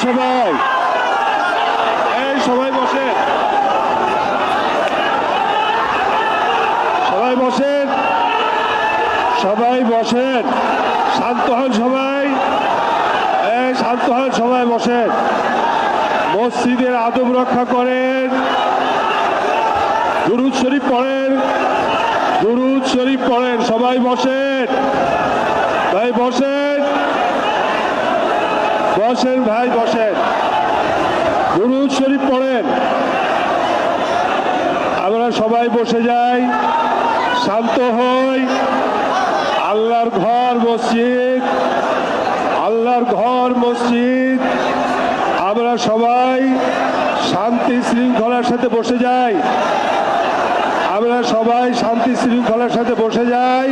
সবাই, এই সবাই বসেন, সবাই বসেন, সবাই বসেন, শান্ত হন সবাই, এই শান্ত হন সবাই বসেন। মসজিদের আদব রক্ষা করেন, দুরূদ শরীফ পড়েন, দুরূদ শরীফ পড়েন। সবাই বসেন ভাই, বসেন বসেন ভাই, বসেন, দুরূদ শরীফ পড়েন। আমরা সবাই বসে যাই, শান্ত হই। আল্লাহর ঘর মসজিদ, আল্লাহর ঘর মসজিদ। আমরা সবাই শান্তি শৃঙ্খলার সাথে বসে যাই, আমরা সবাই শান্তি শৃঙ্খলার সাথে বসে যাই।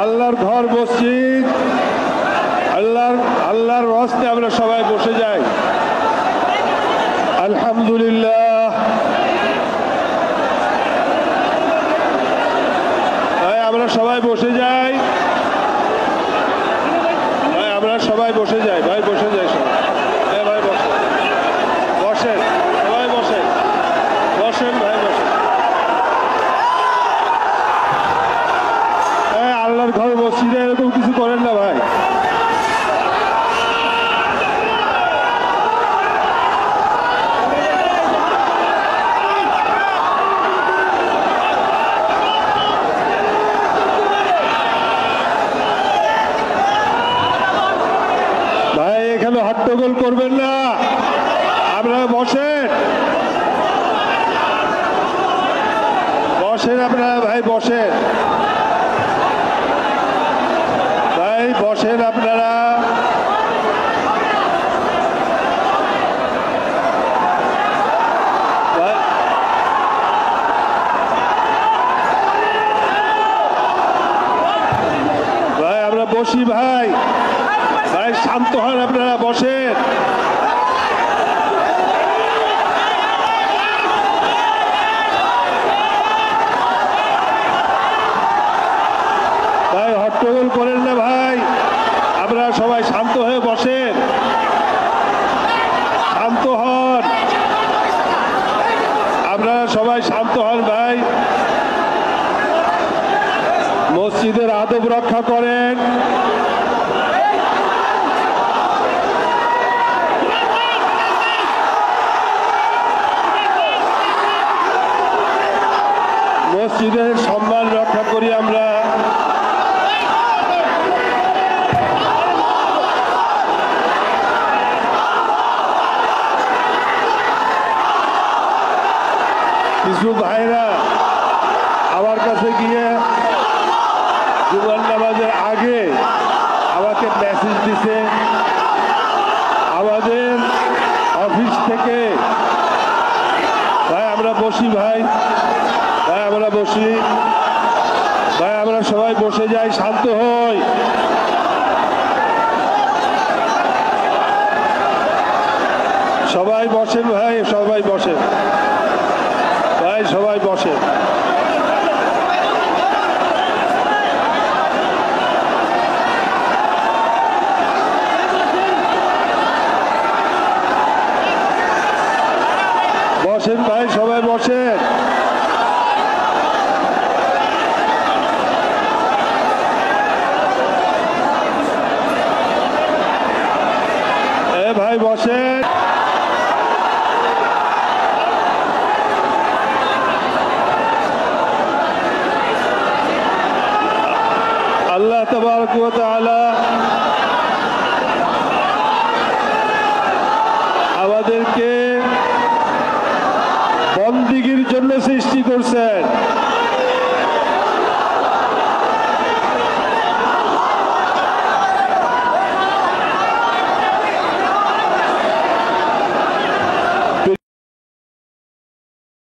আল্লাহর ঘর মসজিদ, আল্লাহর রাস্তায় আমরা সবাই বসে যাই। আলহামদুলিল্লাহ। আমরা সবাই বসে যাই, ভাই আমরা সবাই বসে যাই, ভাই বসে যাই সবাই, ভাই বসেন, বসেন সবাই, বসেন বসেন ভাই, বসেন। আল্লাহর ঘর মসজিদে এরকম কিছু করেন না ভাই। হট্টগোল করবেন না, আপনারা বসেন, বসেন আপনারা ভাই, বসেন ভাই, বসেন আপনারা। ভাই আমরা বসি ভাই, ভাই শান্ত হন আপনারা, বসেন। ভাই হট্টগোল করেন না ভাই, আপনারা সবাই শান্ত হয়ে বসেন, শান্ত হন, আপনারা সবাই শান্ত হন ভাই। মসজিদের আদব রক্ষা করেন। মসজিদের সম্মান রক্ষা করি আমরা। কিছু ভাইরা আমার কাছে গিয়ে জুমার নামাজের আগে আমাকে মেসেজ দিছে, আমাদের অফিস থেকে। ভাই আমরা বসি ভাই, ভাই আমরা বসি ভাই, আমরা সবাই বসে যাই, শান্ত হই। সবাই বসেন ভাই, সবাই বসেন ভাই, সবাই বসেন। বসেন ভাই, সবাই বসেন। ভাই বসেন। আল্লাহ তাবারক ওয়া তাআলা আমাদেরকে বন্দিগির জন্য সৃষ্টি করছেন।